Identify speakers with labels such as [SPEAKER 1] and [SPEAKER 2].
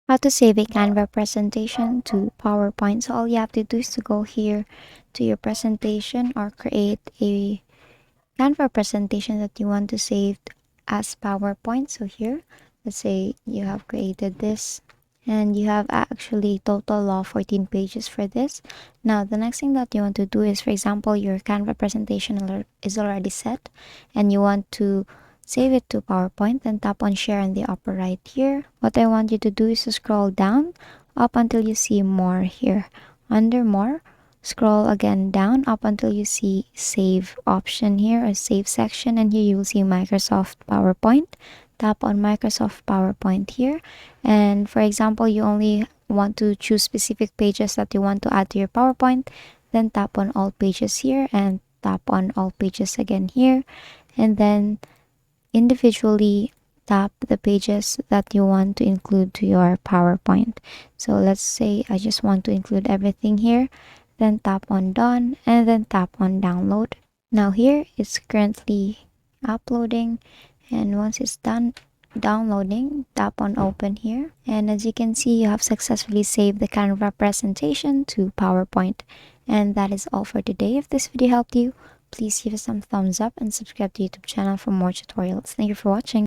[SPEAKER 1] How to save a Canva presentation to PowerPoint. So all you have to do is to go here to your presentation or create a Canva presentation that you want to save as PowerPoint. So here, let's say you have created this and you have actually total of 14 pages for this. Now, the next thing that you want to do is, for example, your Canva presentation is already set and you want to save it to PowerPoint, then tap on share in the upper right here. What I want you to do is to scroll down up until you see more here. Under more, scroll again down up until you see save option here, or save section, and here you will see Microsoft PowerPoint. Tap on Microsoft PowerPoint here, and for example you only want to choose specific pages that you want to add to your PowerPoint, then tap on all pages here and tap on all pages again here, and then individually tap the pages that you want to include to your PowerPoint. So let's say I just want to include everything here, then tap on done and then tap on download. Now here it's currently uploading, and once it's done downloading, tap on open here, and as you can see you have successfully saved the Canva presentation to PowerPoint. And that is all for today. If this video helped you, please give us some thumbs up and subscribe to the YouTube channel for more tutorials. Thank you for watching.